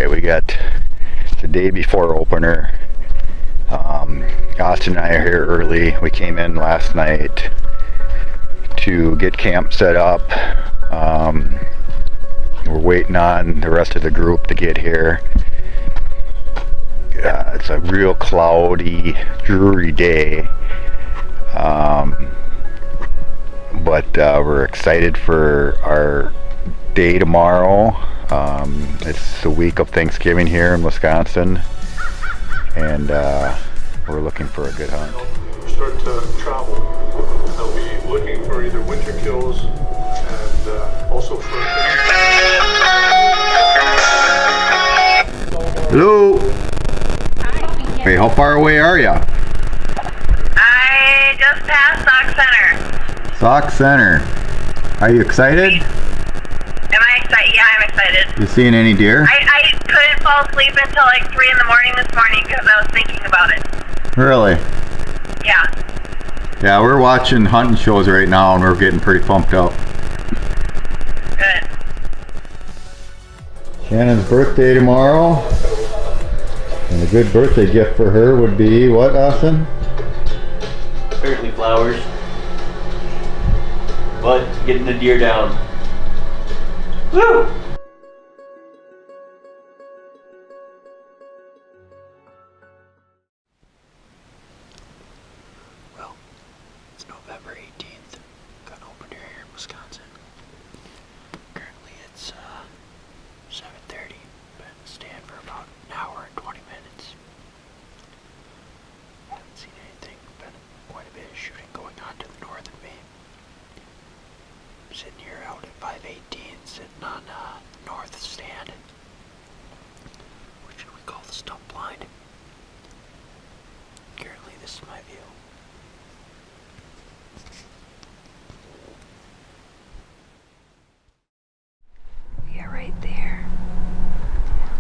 Okay, we got the day before opener. Austin and I are here early. We came in last night to get camp set up. We're waiting on the rest of the group to get here. It's a real cloudy, dreary day. But we're excited for our day tomorrow. It's the week of Thanksgiving here in Wisconsin, and we're looking for a good hunt. Start to travel. They'll be looking for either winter kills and also for. Hello. Hey, how far away are you? I just passed Sauk Center. Sauk Center. Are you excited? Am I excited? Yeah, I'm excited. You seeing any deer? I couldn't fall asleep until like 3 in the morning this morning because I was thinking about it. Really? Yeah. Yeah, we're watching hunting shows right now and we're getting pretty pumped up. Good. Shannon's birthday tomorrow. And a good birthday gift for her would be what, Austin? Apparently flowers. But getting the deer down. Woo! Well, it's November 18th. Got an opener here in Wisconsin. Currently it's 7:30. Been in the stand for about an hour and 20 minutes. Haven't seen anything. Been quite a bit of shooting going on to the north of me. I'm sitting here out at 518, sitting on north stand, which we call the stump blind. Currently, this is my view. We are right there.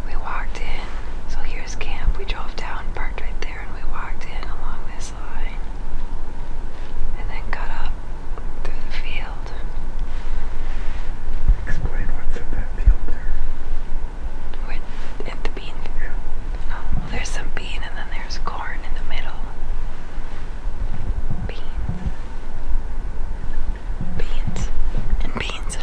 We walked in. So here's camp. We drove down, parked right there, and we walked in along this line. And then cut up through the field. Explain what's in that field there. We're at the bean. Oh, well, there's some bean and then there's corn in the middle. Beans. Beans. And beans.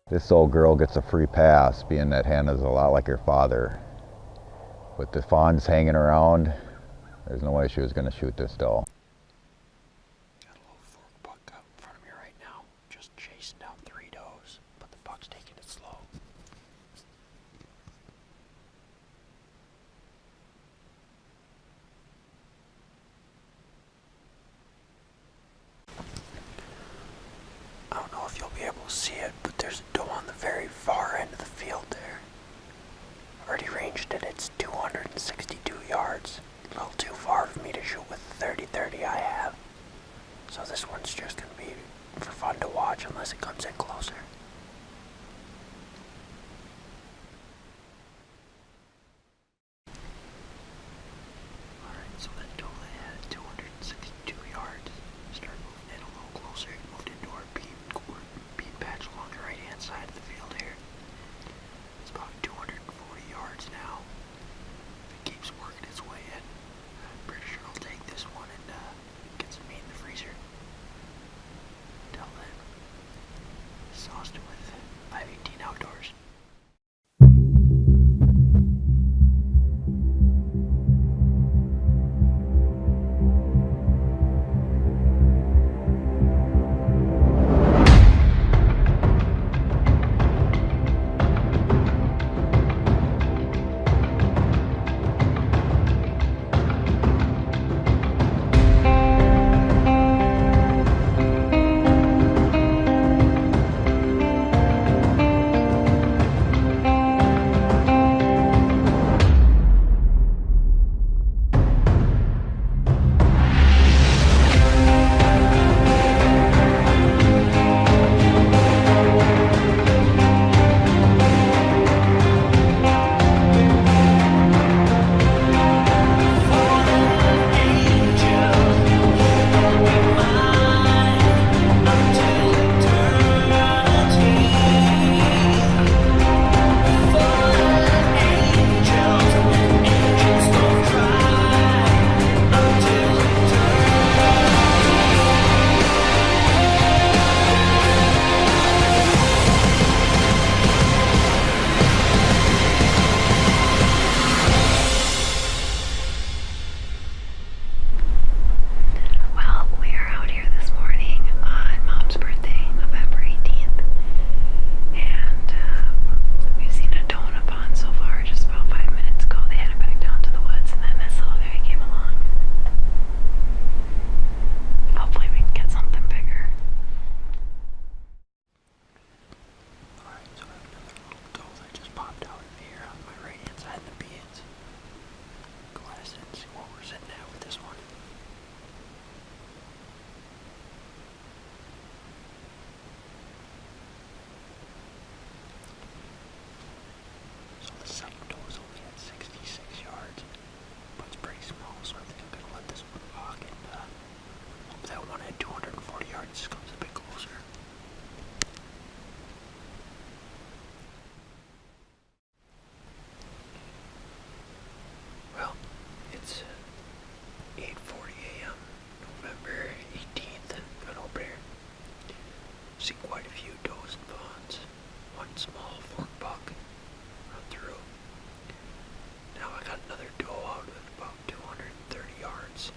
This old girl gets a free pass, being that Hannah's a lot like her father. With the fawns hanging around, there's no way she was going to shoot this doe. Got a little fork buck out in front of me right now, just chasing down 3 does, but the buck's taking it slow. I don't know if you'll be able to see it, but there's a doe on the very far end of the field there. Already ranged it, it's 262 yards. A little too far for me to shoot with the 30-30 I have. So this one's just going to be for fun to watch unless it comes in closer. Alright, so that doe had 262 yards. Started moving in a little closer. Moved into our bean patch along the right hand side of the field here. It's about 240 yards now. If it keeps working its way in, I'm pretty sure I'll take this one and get some meat in the freezer. yard just comes a bit closer. Well, it's 8:40 a.m. November 18th, and got over there. Seen quite a few does and fawns. One small fork buck run through. Now I got another doe out at about 230 yards.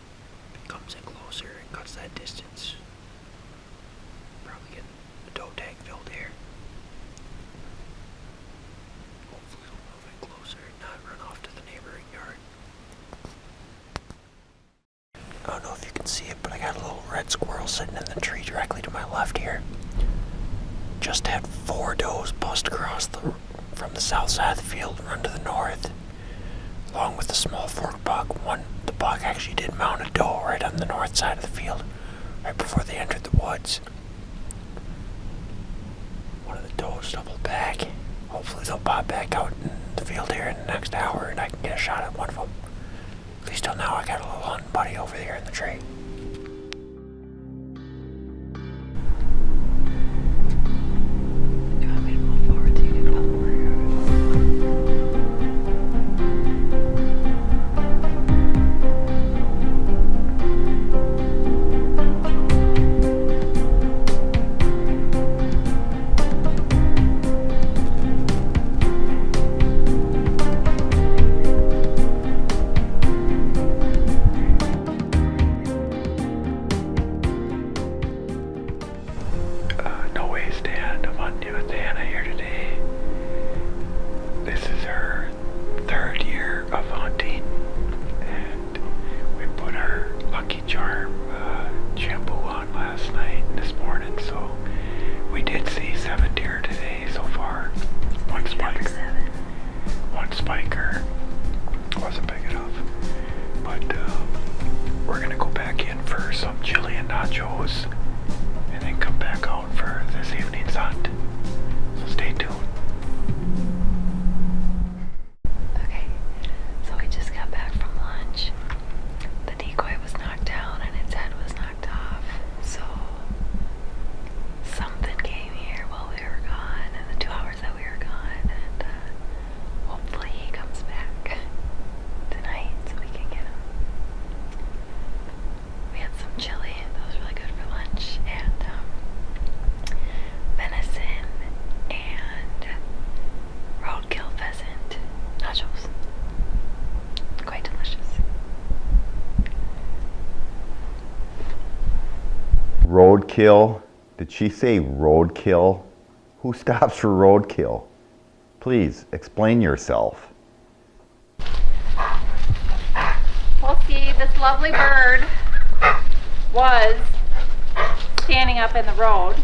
If it comes in closer and cuts that distance, probably get the doe tag filled here. Hopefully it'll move in closer and not run off to the neighboring yard. I don't know if you can see it, but I got a little red squirrel sitting in the tree directly to my left here. Just had 4 does bust across from the south side of the field and run to the north, along with the small fork buck. The buck actually did mount a doe right on the north side of the field, right before they entered the woods. One of the does doubled back. Hopefully they'll pop back out in the field here in the next hour and I can get a shot at one of them. At least till now I got a little hunting buddy over there in the tree. Do you want me to move forward so you can come over here? No way, Stan. I'm hunting with Hannah here today. This is her 3rd year of hunting, and we put our Lucky Charm shampoo on last night and this morning, so we did see 7 deer today so far. One spiker wasn't big enough, but we're gonna go back in for some chili and nachos and then come back out for this evening's hunt. So stay tuned. Okay, so we just got back from lunch. The decoy was knocked down and its head was knocked off. So something came here while we were gone, in the 2 hours that we were gone, and hopefully he comes back tonight so we can get him. We had some chili, that was really good for lunch, and venison and roadkill pheasant nachos. Quite delicious. Roadkill? Did she say roadkill? Who stops for roadkill? Please, explain yourself. Well, see, this lovely bird was standing up in the road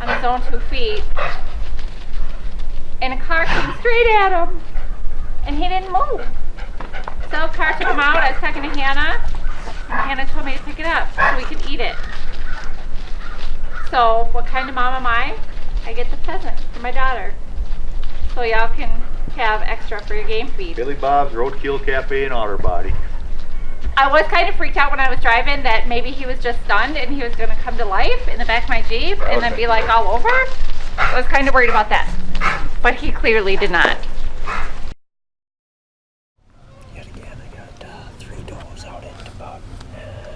on his own 2 feet, and a car came straight at him, and he didn't move. So the car took him out. I was talking to Hannah, and Hannah told me to pick it up so we could eat it. So what kind of mom am I? I get the pheasant for my daughter, so y'all can have extra for your game feed. Billy Bob's Roadkill Cafe in Otter Body. I was kind of freaked out when I was driving that maybe he was just stunned and he was going to come to life in the back of my Jeep and then be like all over. I was kind of worried about that, but he clearly did not. Yet again, I got 3 does out at about,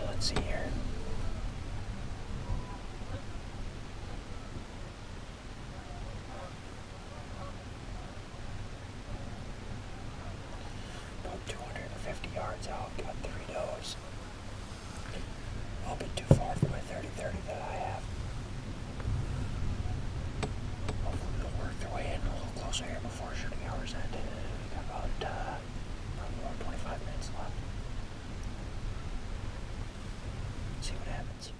let's see here. About 250 yards out, got 3 does. A little bit too far for my 30-30 that I have. Hopefully they'll work their way in a little closer here before shooting hours end. We got about probably about 25 minutes left. See what happens.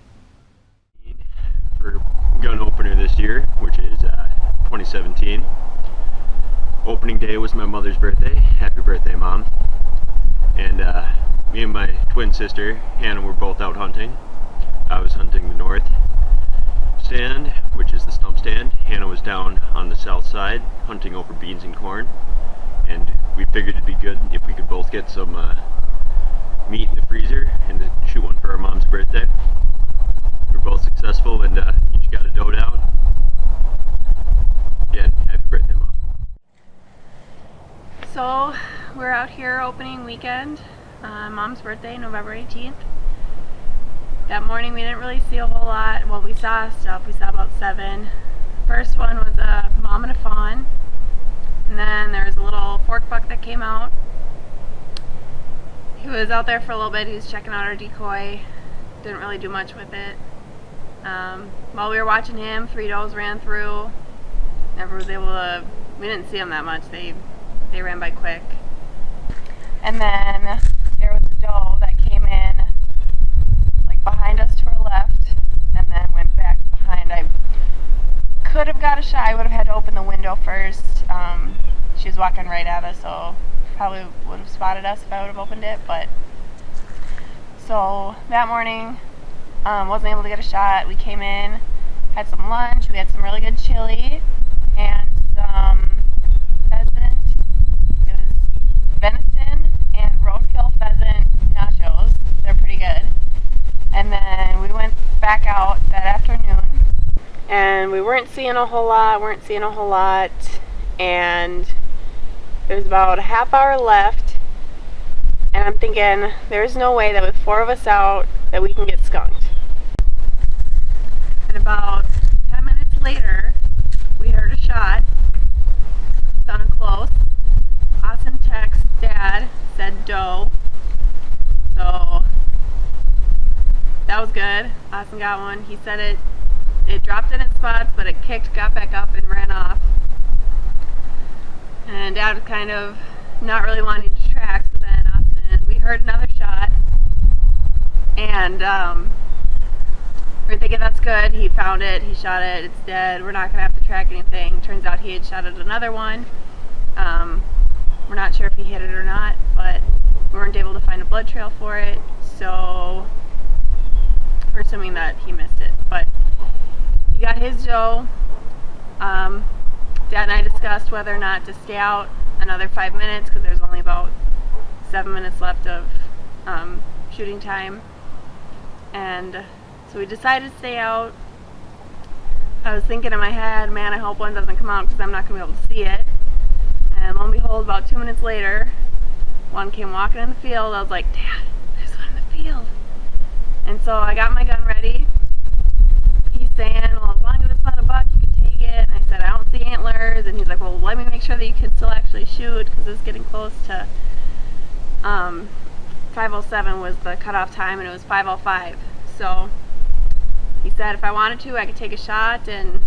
For gun opener this year, which is 2017. Opening day was my mother's birthday. Happy birthday, Mom. And me and my twin sister, Hannah, were both out hunting. I was hunting the north stand, which is the stump stand. Hannah was down on the south side, hunting over beans and corn. And we figured it'd be good if we could both get some meat in the freezer and shoot one for our mom's birthday. We're both successful. opening weekend, Mom's birthday, November 18th. That morning we didn't really see a whole lot. Well, we saw stuff. We saw about 7. First one was a mom and a fawn. And then there was a little fork buck that came out. He was out there for a little bit. He was checking out our decoy. Didn't really do much with it. While we were watching him, 3 does ran through. Never was able to, we didn't see them that much. They ran by quick. And then there was a doe that came in like behind us to our left and then went back behind. I could have got a shot. I would have had to open the window first. She was walking right at us, so probably would have spotted us if I would have opened it. But so that morning, wasn't able to get a shot. We came in, had some lunch. We had some really good chili and some pheasant. It was venison and roadkill pheasant nachos. They're pretty good. And then we went back out that afternoon, and we weren't seeing a whole lot, and there was about a half hour left, and I'm thinking there's no way that with 4 of us out that we can get skunked. And about 10 minutes later, we heard a shot. Sounded close. Austin texted Dad, said doe. So that was good. Austin got one. He said it dropped in its spots, but it kicked, got back up, and ran off. And Dad was kind of not really wanting to track, so then Austin, we heard another shot, and we're thinking that's good. He found it, he shot it, it's dead, we're not going to have to track anything. Turns out he had shot at another one. We're not sure if he hit it or not, but we weren't able to find a blood trail for it, so we're assuming that he missed it. But he got his doe. Dad and I discussed whether or not to stay out another 5 minutes because there's only about 7 minutes left of shooting time. And so we decided to stay out. I was thinking in my head, man, I hope one doesn't come out because I'm not going to be able to see it. And lo and behold, about 2 minutes later, one came walking in the field. I was like, Dad, there's one in the field. And so I got my gun ready. He's saying, well, as long as it's not a buck, you can take it. And I said, I don't see antlers. And he's like, well, let me make sure that you can still actually shoot because it's getting close to 5:07 was the cutoff time, and it was 5:05. So he said if I wanted to, I could take a shot, and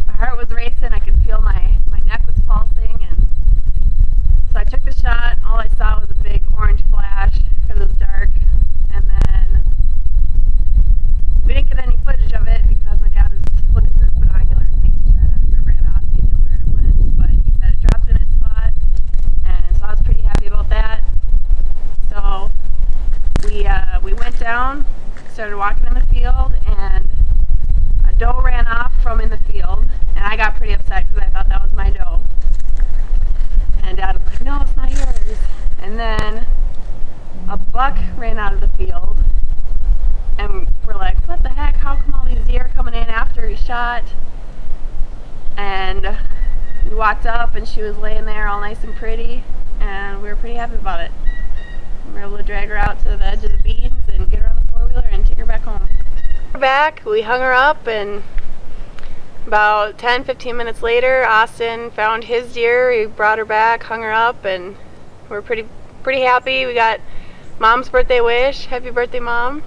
my heart was racing. I could feel my neck was pulsing, and so I took the shot. All I saw was a big orange flash because it was dark, and then we didn't get any footage of it because my dad was looking through his binoculars, making sure that if it ran off, he knew where it went. But he said it dropped in its spot, and so I was pretty happy about that. So we went down, started walking in the field, and a doe ran off from in the field, and I got pretty upset because I thought that was my doe. And Dad was like, no, it's not yours. And then a buck ran out of the field, and we're like, what the heck, how come all these deer are coming in after he shot? And we walked up, and she was laying there all nice and pretty, and we were pretty happy about it. We were able to drag her out to the edge of the beans and get her on the four-wheeler and take her back home. We're back, we hung her up, and about 10-15 minutes later, Austin found his deer. He brought her back, hung her up, and we're pretty happy. We got Mom's birthday wish. Happy birthday, Mom.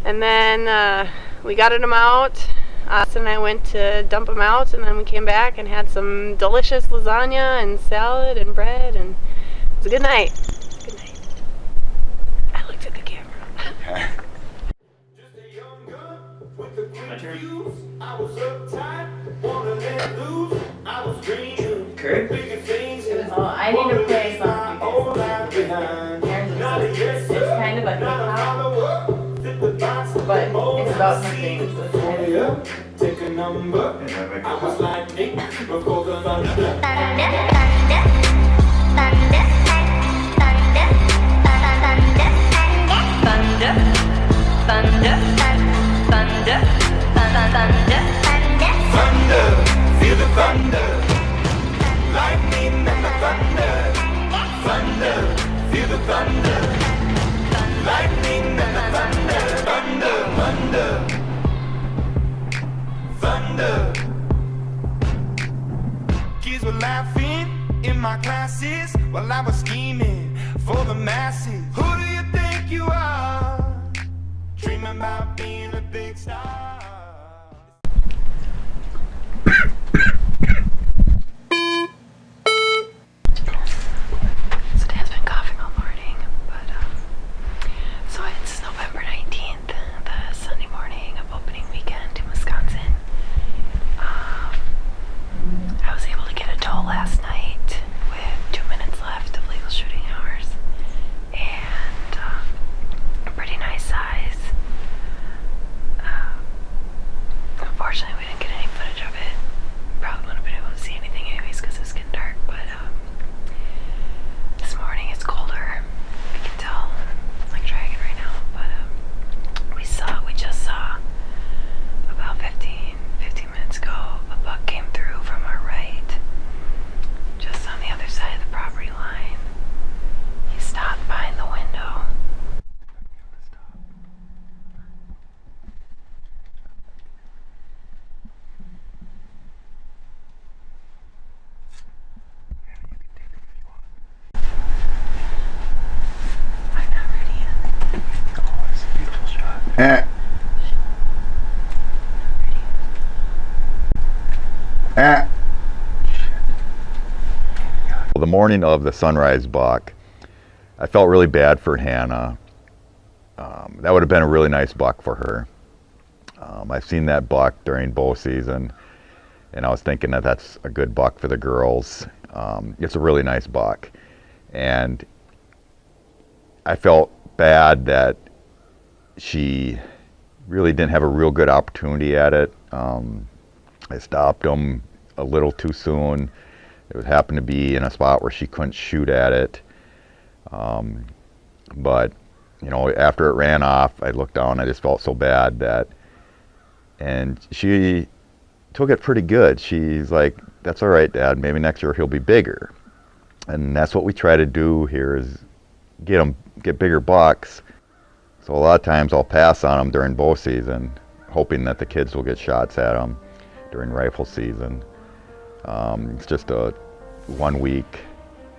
And then we got them out. Austin and I went to dump them out, and then we came back and had some delicious lasagna and salad and bread, and it was a good night. Good night. I looked at the camera. Just a young gun with the quick fuse. I was uptight, wanna let loose. I was dreaming bigger things. I need to play something. It's kind of a hip hop, but it's about something. Take a number. I was like Nick before the thunder. Thunder, feel the thunder. Lightning and the thunder. Thunder. thunder, thunder. Kids were laughing in my classes while I was scheming for the masses. Who do you think you are? Dreaming about being a big star. So Dad's been coughing all morning, but so it's November 19th, the Sunday morning of opening weekend in Wisconsin. I was able to get a doe last night with 2 minutes left of legal shooting hours, and a pretty nice size. Unfortunately, we didn't get any footage of it. Probably wouldn't have been able to see anything anyways because it's getting dark, but this morning it's colder. I can tell it's like dragging right now, but we just saw about 15 minutes ago, a buck came through from our right, just on the other side of the property line. He stopped behind the window. I'm not ready yet. Oh, it's a beautiful shot. Well, the morning of the sunrise buck, I felt really bad for Hannah. That would have been a really nice buck for her. I've seen that buck during bow season, and I was thinking that that's a good buck for the girls. It's a really nice buck, and I felt bad that she really didn't have a real good opportunity at it. I stopped him a little too soon. It happened to be in a spot where she couldn't shoot at it. But, you know, after it ran off, I looked down, I just felt so bad that, and she took it pretty good. She's like, that's all right, Dad, maybe next year he'll be bigger. And that's what we try to do here, is get bigger bucks. So a lot of times I'll pass on them during bow season, hoping that the kids will get shots at them during rifle season. It's just a 1 week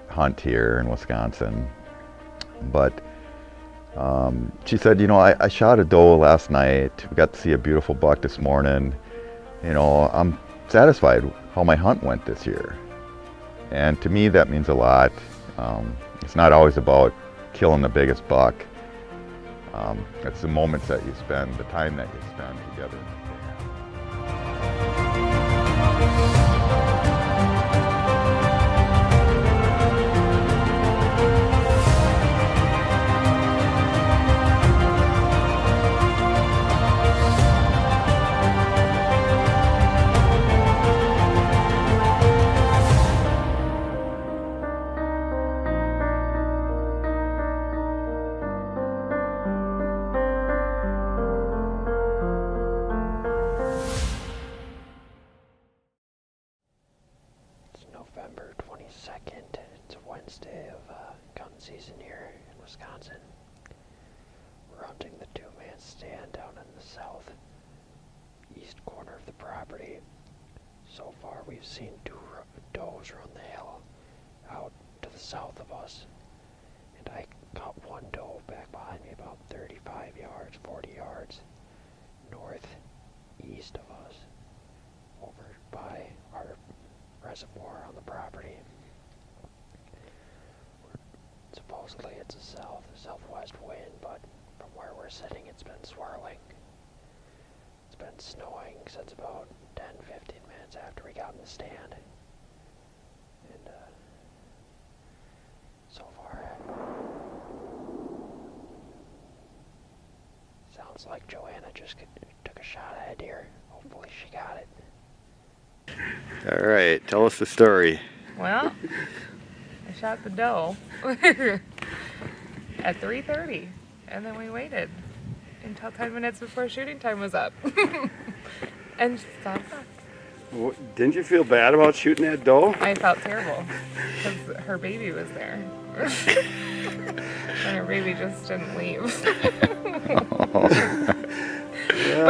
hunt here in Wisconsin. But she said, you know, I shot a doe last night. We got to see a beautiful buck this morning. You know, I'm satisfied how my hunt went this year. And to me, that means a lot. It's not always about killing the biggest buck. It's the moments that you spend, the time that you spend together. November 22nd. It's a Wednesday of gun season here in Wisconsin. We're hunting the two-man stand down in the southeast corner of the property. So far we've seen 2 does run the hill out to the south of us. And I caught 1 doe back behind me about 35 yards, 40 yards northeast of us, over by our reservoir on the property. Supposedly it's a southwest wind, but from where we're sitting it's been swirling. It's been snowing since about 10-15 minutes after we got in the stand. And so far sounds like Joanna just took a shot at a deer. Hopefully she got it. All right, tell us the story. Well, I shot the doe at 3:30, and then we waited until 10 minutes before shooting time was up. And stopped. Didn't you feel bad about shooting that doe? I felt terrible because her baby was there. And her baby just didn't leave.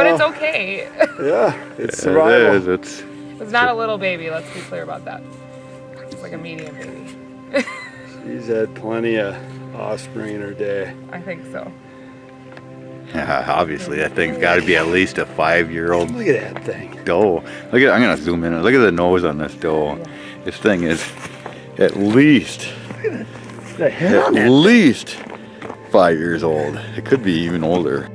But it's okay. Yeah, it's survival. It is. It's not a little baby, let's be clear about that. It's like a medium baby. She's had plenty of offspring in her day. I think so. Yeah, obviously that thing's got to be at least a 5-year-old Look at that thing. doe. Look at, I'm gonna zoom in. Look at the nose on this doe. This thing is at least The head on that. 5 years old. It could be even older.